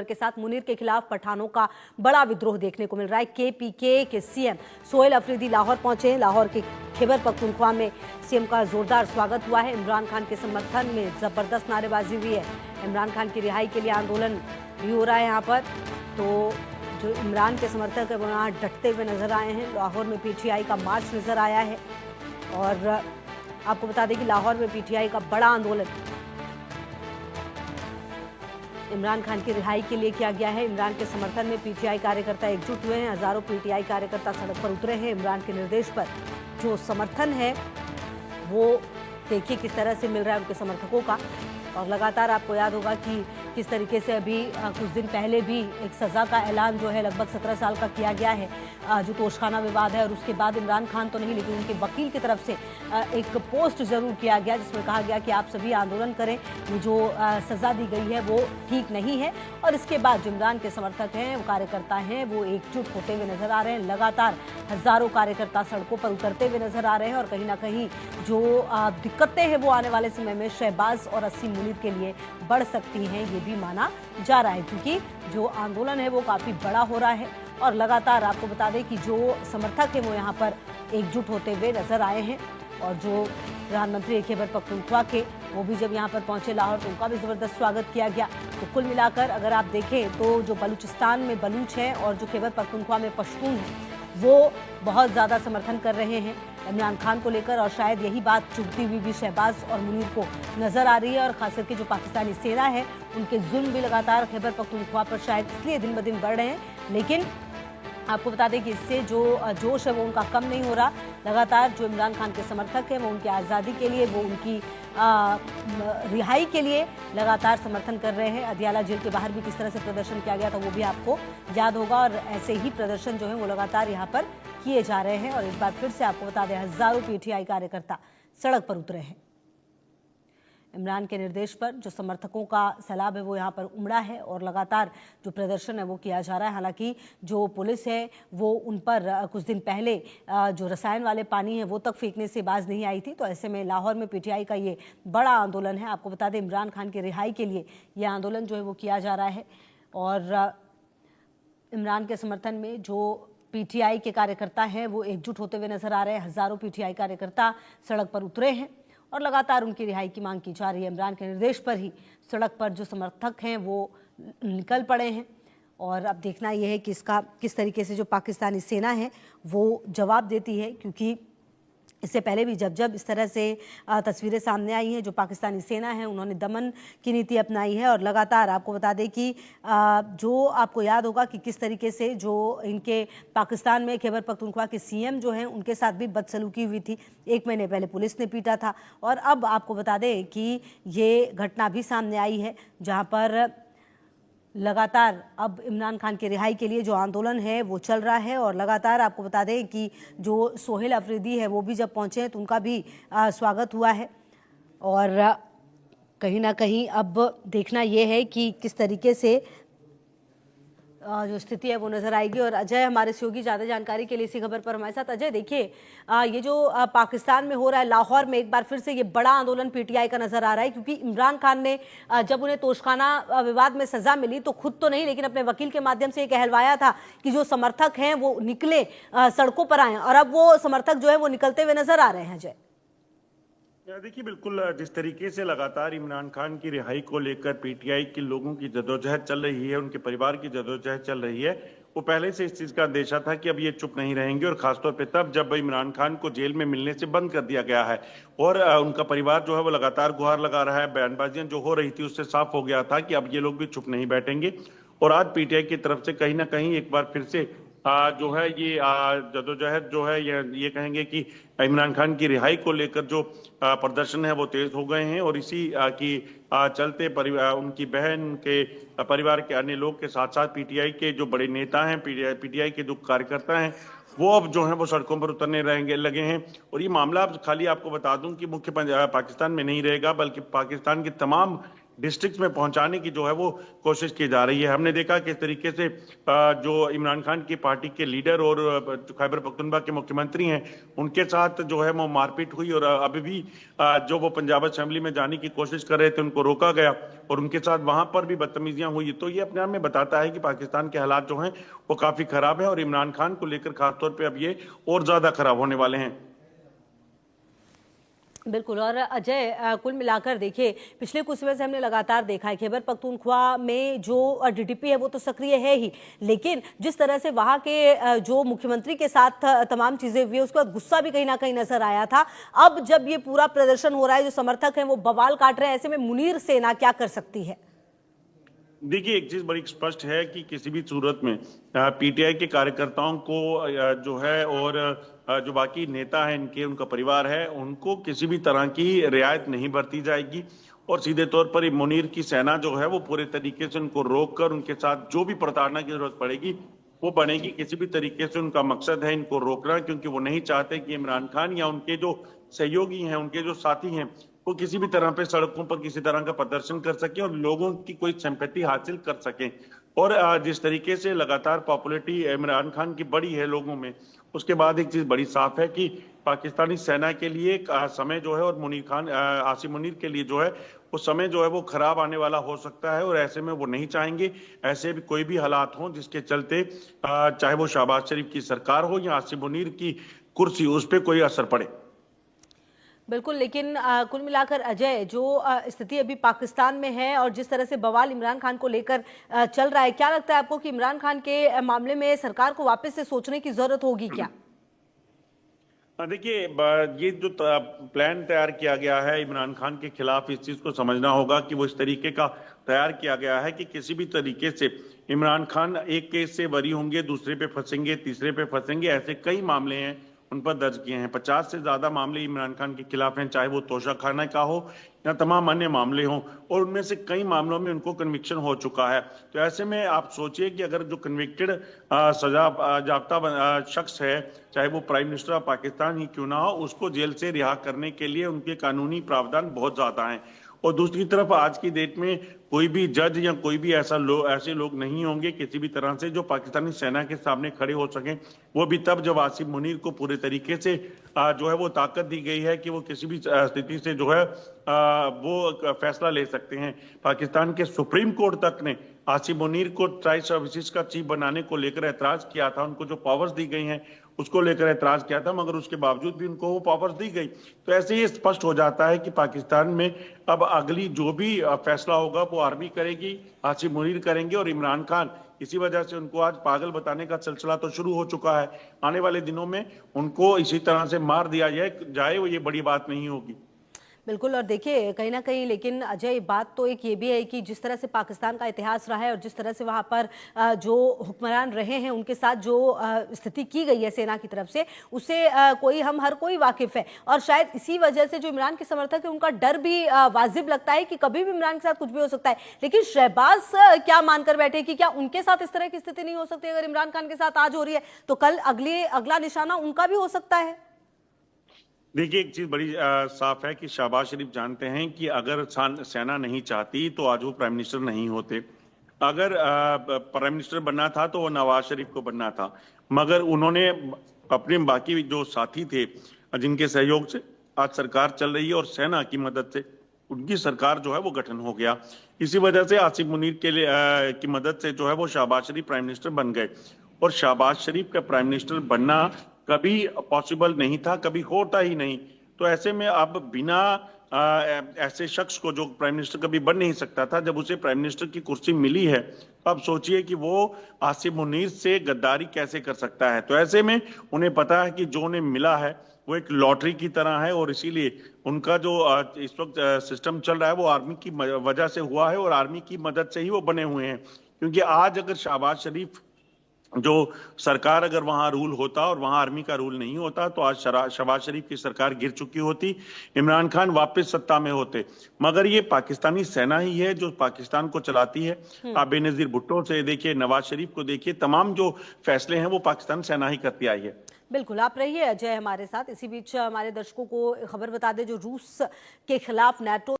के साथ मुनीर के खिलाफ पठानों का बड़ा विद्रोह देखने को मिल रहा है। केपीके के सीएम सोहेल अफरीदी लाहौर पहुंचे हैं। लाहौर के खैबर पख्तूनख्वा में सीएम का जोरदार स्वागत हुआ है। इमरान खान के समर्थन में जबरदस्त नारेबाजी हुई है। इमरान खान की रिहाई के लिए आंदोलन भी हो रहा है यहाँ पर। तो जो इमरान के समर्थक है वो यहाँ डटते हुए नजर आए हैं। लाहौर में पीटीआई का मार्च नजर आया है और आपको बता दें कि लाहौर में पीटीआई का बड़ा आंदोलन इमरान खान की रिहाई के लिए किया गया है। इमरान के समर्थन में पीटीआई कार्यकर्ता एकजुट हुए हैं। हजारों पीटीआई कार्यकर्ता सड़क पर उतरे हैं। इमरान के निर्देश पर जो समर्थन है वो देखिए किस तरह से मिल रहा है उनके समर्थकों का। और लगातार आपको याद होगा कि किस तरीके से अभी कुछ दिन पहले भी एक सज़ा का ऐलान जो है लगभग 17 साल का किया गया है, जो तोशखाना विवाद है। और उसके बाद इमरान खान तो नहीं लेकिन उनके वकील की तरफ से एक पोस्ट जरूर किया गया जिसमें कहा गया कि आप सभी आंदोलन करें, ये जो सज़ा दी गई है वो ठीक नहीं है। और इसके बाद जो इमरान के समर्थक हैं, वो कार्यकर्ता हैं, वो एकजुट होते हुए नजर आ रहे हैं। लगातार हजारों कार्यकर्ता सड़कों पर उतरते हुए नजर आ रहे हैं। और कहीं ना कहीं जो दिक्कतें हैं वो आने वाले समय में शहबाज और अस्सी मुनीर के लिए बढ़ सकती हैं, ये भी माना जा रहा है, क्योंकि जो आंदोलन है वो काफ़ी बड़ा हो रहा है। और लगातार आपको बता दें कि जो समर्थक हैं वो यहाँ पर एकजुट होते हुए नजर आए हैं। और जो प्रधानमंत्री खैबर पख्तूनख्वा के वो भी जब यहाँ पर पहुंचे लाहौर तो उनका भी ज़बरदस्त स्वागत किया गया। तो कुल मिलाकर अगर आप देखें तो जो बलूचिस्तान में बलूच हैं और जो खैबर पख्तूनख्वा में पश्तून हैं वो बहुत ज़्यादा समर्थन कर रहे हैं इमरान खान को लेकर। और शायद यही बात चुभती हुई भी शहबाज और मुनीर को नज़र आ रही है। और खास करके जो पाकिस्तानी सेना है उनके जुल्म भी लगातार खैबर पख्तूनख्वा पर शायद इसलिए दिन ब दिन बढ़ रहे हैं। लेकिन आपको बता दें कि इससे जो जोश है वो उनका कम नहीं हो रहा। लगातार जो इमरान खान के समर्थक हैं वो उनकी आज़ादी के लिए, वो उनकी रिहाई के लिए लगातार समर्थन कर रहे हैं। अदियाला जेल के बाहर भी किस तरह से प्रदर्शन किया गया था वो भी आपको याद होगा। और ऐसे ही प्रदर्शन जो है वो लगातार यहाँ पर किए जा रहे हैं। और एक बार फिर से आपको बता दें हजारों पीटीआई कार्यकर्ता सड़क पर उतरे हैं। इमरान के निर्देश पर जो समर्थकों का सैलाब है वो यहाँ पर उमड़ा है और लगातार जो प्रदर्शन है वो किया जा रहा है। हालांकि जो पुलिस है वो उन पर कुछ दिन पहले जो रसायन वाले पानी है वो तक फेंकने से बाज नहीं आई थी। तो ऐसे में लाहौर में पीटीआई का ये बड़ा आंदोलन है। आपको बता दें इमरान खान की रिहाई के लिए ये आंदोलन जो है वो किया जा रहा है। और इमरान के समर्थन में जो पीटीआई के कार्यकर्ता हैं वो एकजुट होते हुए नजर आ रहे हैं। हजारों पीटीआई कार्यकर्ता सड़क पर उतरे हैं और लगातार उनकी रिहाई की मांग की जा रही है। इमरान के निर्देश पर ही सड़क पर जो समर्थक हैं वो निकल पड़े हैं। और अब देखना यह है कि इसका किस तरीके से जो पाकिस्तानी सेना है वो जवाब देती है, क्योंकि इससे पहले भी जब इस तरह से तस्वीरें सामने आई हैं, जो पाकिस्तानी सेना है उन्होंने दमन की नीति अपनाई है। और लगातार आपको बता दें कि जो आपको याद होगा कि किस तरीके से जो इनके पाकिस्तान में खैबर पख्तूनख्वा के सीएम जो हैं उनके साथ भी बदसलूकी हुई थी। 1 महीने पहले पुलिस ने पीटा था। और अब आपको बता दें कि ये घटना भी सामने आई है जहाँ पर लगातार अब इमरान खान की रिहाई के लिए जो आंदोलन है वो चल रहा है। और लगातार आपको बता दें कि जो सोहेल अफरीदी है वो भी जब पहुंचे हैं तो उनका भी स्वागत हुआ है। और कहीं ना कहीं अब देखना ये है कि किस तरीके से जो स्थिति है वो नजर आएगी। और अजय हमारे सहयोगी ज़्यादा जानकारी के लिए इसी खबर पर हमारे साथ। अजय, देखिए ये जो पाकिस्तान में हो रहा है, लाहौर में एक बार फिर से ये बड़ा आंदोलन पीटीआई का नजर आ रहा है, क्योंकि इमरान खान ने जब उन्हें तोशखाना विवाद में सजा मिली तो खुद तो नहीं लेकिन अपने वकील के माध्यम से ये कहलवाया था कि जो समर्थक हैं वो निकले सड़कों पर आए। और अब वो समर्थक जो है वो निकलते हुए नजर आ रहे हैं। अजय, देखिए, बिल्कुल जिस तरीके से लगातार इमरान खान की रिहाई को लेकर पीटीआई के लोगों की जदोजहद चल रही है, उनके परिवार की जदोजहद चल रही है, वो पहले से इस चीज का अंदेशा था कि अब ये चुप नहीं रहेंगे। और खासतौर पे तब जब इमरान खान को जेल में मिलने से बंद कर दिया गया है और उनका परिवार जो है वो लगातार गुहार लगा रहा है, बयानबाजियां जो हो रही थी उससे साफ हो गया था कि अब ये लोग भी चुप नहीं बैठेंगे। और आज पीटीआई की तरफ से कहीं ना कहीं एक बार फिर से जो है ये जदोजहद जो है ये कहेंगे कि इमरान खान की रिहाई को लेकर जो प्रदर्शन है वो तेज हो गए हैं। और इसी की चलते उनकी बहन के परिवार के अन्य लोग के साथ साथ पीटीआई के जो बड़े नेता हैं, पीटीआई के जो कार्यकर्ता हैं, वो अब जो है वो सड़कों पर उतरने लगे हैं। और ये मामला अब खाली आपको बता दूं कि मुख्य पाकिस्तान में नहीं रहेगा, बल्कि पाकिस्तान के तमाम डिस्ट्रिक्ट में पहुंचाने की जो है वो कोशिश की जा रही है। हमने देखा किस तरीके से जो इमरान खान की पार्टी के लीडर और खैबर पख्तूनख्वा के मुख्यमंत्री हैं, उनके साथ जो है वो मारपीट हुई और अभी भी जो वो पंजाब असेंबली में जाने की कोशिश कर रहे थे उनको रोका गया और उनके साथ वहां पर भी बदतमीजियां हुई। तो ये अपने आप में बताता है कि पाकिस्तान के हालात जो हैं वो काफी खराब है और इमरान खान को लेकर खासतौर पर अब ये और ज्यादा खराब होने वाले हैं। बिल्कुल। और अजय, कुल मिलाकर देखिए पिछले कुछ समय से हमने लगातार देखा है खैबर पख्तूनख्वा में जो डीडीपी है वो तो सक्रिय है ही, लेकिन जिस तरह से वहां के जो मुख्यमंत्री के साथ तमाम चीजें हुई उसके बाद गुस्सा भी कहीं ना कहीं नजर आया था। अब जब ये पूरा प्रदर्शन हो रहा है, जो समर्थक हैं वो बवाल काट रहे हैं, ऐसे में मुनीर सेना क्या कर सकती है? देखिए, एक चीज बड़ी स्पष्ट है कि किसी भी सूरत में पीटीआई के कार्यकर्ताओं को जो है और जो बाकी नेता हैं इनके, उनका परिवार है, उनको किसी भी तरह की रियायत नहीं बरती जाएगी और सीधे तौर पर मुनीर की सेना जो है वो पूरे तरीके से उनको रोक कर उनके साथ जो भी प्रताड़ना की जरूरत पड़ेगी वो बनेगी। किसी भी तरीके से उनका मकसद है इनको रोकना, क्योंकि वो नहीं चाहते कि इमरान खान या उनके जो सहयोगी हैं, उनके जो साथी हैं, वो किसी भी तरह पे सड़कों पर किसी तरह का प्रदर्शन कर सके और लोगों की कोई सिंपैथी हासिल कर सके। और जिस तरीके से लगातार पॉपुलैरिटी इमरान खान की बढ़ी है लोगों में, उसके बाद एक चीज बड़ी साफ है कि पाकिस्तानी सेना के लिए समय जो है और मुनीर खान आसिम मुनीर के लिए जो है वो समय जो है वो खराब आने वाला हो सकता है और ऐसे में वो नहीं चाहेंगे ऐसे भी कोई भी हालात हों जिसके चलते चाहे वो शहबाज शरीफ की सरकार हो या आसिम मुनीर की कुर्सी, उस पर कोई असर पड़े। बिल्कुल, लेकिन कुल मिलाकर अजय, जो स्थिति अभी पाकिस्तान में है और जिस तरह से बवाल इमरान खान को लेकर चल रहा है, क्या लगता है आपको कि इमरान खान के मामले में सरकार को वापस से सोचने की जरूरत होगी क्या? देखिए, ये जो प्लान तैयार किया गया है इमरान खान के खिलाफ, इस चीज को समझना होगा कि वो इस तरीके का तैयार किया गया है कि किसी भी तरीके से इमरान खान एक केस से बरी होंगे, दूसरे पे फंसेंगे, तीसरे पे फंसेंगे। ऐसे कई मामले हैं उन पर दर्ज किए हैं। 50 से ज्यादा मामले इमरान खान के खिलाफ हैं, चाहे वो तोशाखाना का हो या तमाम अन्य मामले हों, और उनमें से कई मामलों में उनको कन्विक्शन हो चुका है। तो ऐसे में आप सोचिए कि अगर जो कन्विक्टेड सजा याफ्ता शख्स है, चाहे वो प्राइम मिनिस्टर ऑफ पाकिस्तान ही क्यों ना हो, उसको जेल से रिहा करने के लिए उनके कानूनी प्रावधान बहुत ज्यादा हैं। और दूसरी तरफ आज की डेट में कोई भी जज या कोई भी ऐसे लोग नहीं होंगे किसी भी तरह से जो पाकिस्तानी सेना के सामने खड़े हो सकें। वो भी तब जब आसिम मुनीर को पूरे तरीके से जो है वो ताकत दी गई है कि वो किसी भी स्थिति से जो है वो फैसला ले सकते हैं। पाकिस्तान के सुप्रीम कोर्ट तक ने आसिम मुनीर को ट्राई सर्विसेज का चीफ बनाने को लेकर ऐतराज किया था, उनको जो पावर्स दी गई हैं उसको लेकर ऐतराज किया था, मगर उसके बावजूद भी उनको वो पावर्स दी गई। तो ऐसे ही स्पष्ट हो जाता है कि पाकिस्तान में अब अगली जो भी फैसला होगा वो आर्मी करेगी, आसिम मुनीर करेंगे और इमरान खान, इसी वजह से उनको आज पागल बताने का सिलसिला तो शुरू हो चुका है। आने वाले दिनों में उनको इसी तरह से मार दिया जाए वो ये बड़ी बात नहीं होगी। बिल्कुल। और देखिए कहीं ना कहीं, लेकिन अजय बात तो एक ये भी है कि जिस तरह से पाकिस्तान का इतिहास रहा है और जिस तरह से वहाँ पर जो हुक्मरान रहे हैं उनके साथ जो स्थिति की गई है सेना की तरफ से, उससे हर कोई वाकिफ है। और शायद इसी वजह से जो इमरान के समर्थक है उनका डर भी वाजिब लगता है कि कभी भी इमरान के साथ कुछ भी हो सकता है। लेकिन शहबाज क्या मानकर बैठे कि क्या उनके साथ इस तरह की स्थिति नहीं हो सकती? अगर इमरान खान के साथ आज हो रही है तो कल अगला निशाना उनका भी हो सकता है। देखिए, एक चीज बड़ी साफ है कि शहबाज शरीफ जानते हैं कि अगर सेना नहीं चाहती तो आज वो प्राइम मिनिस्टर नहीं होते। अगर प्राइम मिनिस्टर बनना था तो वो नवाज शरीफ को बनना था, मगर उन्होंने अपने बाकी जो साथी थे जिनके सहयोग से आज सरकार चल रही है और सेना की मदद से उनकी सरकार जो है वो गठन हो गया। इसी वजह से आसिम मुनीर के लिए की मदद से जो है वो शहबाज शरीफ प्राइम मिनिस्टर बन गए और शहबाज शरीफ का प्राइम मिनिस्टर बनना कभी पॉसिबल नहीं था, कभी होता ही नहीं। तो ऐसे में अब बिना ऐसे शख्स को जो प्राइम मिनिस्टर कभी बन नहीं सकता था, जब उसे प्राइम मिनिस्टर की कुर्सी मिली है, तो अब सोचिए कि वो आसिम मुनीर से गद्दारी कैसे कर सकता है। तो ऐसे में उन्हें पता है कि जो उन्हें मिला है वो एक लॉटरी की तरह है और इसीलिए उनका जो इस वक्त सिस्टम चल रहा है वो आर्मी की वजह से हुआ है और आर्मी की मदद से ही वो बने हुए हैं। क्योंकि आज अगर शहबाज शरीफ जो सरकार अगर वहां रूल होता और वहां आर्मी का रूल नहीं होता तो आज शहबाज शरीफ की सरकार गिर चुकी होती, इमरान खान वापस सत्ता में होते। मगर ये पाकिस्तानी सेना ही है जो पाकिस्तान को चलाती है। आप बेनजीर भुट्टो से देखिए, नवाज शरीफ को देखिए, तमाम जो फैसले हैं वो पाकिस्तान सेना ही करती आई है। बिल्कुल, आप रहिए अजय हमारे साथ। इसी बीच हमारे दर्शकों को खबर बता दें, जो रूस के खिलाफ नाटो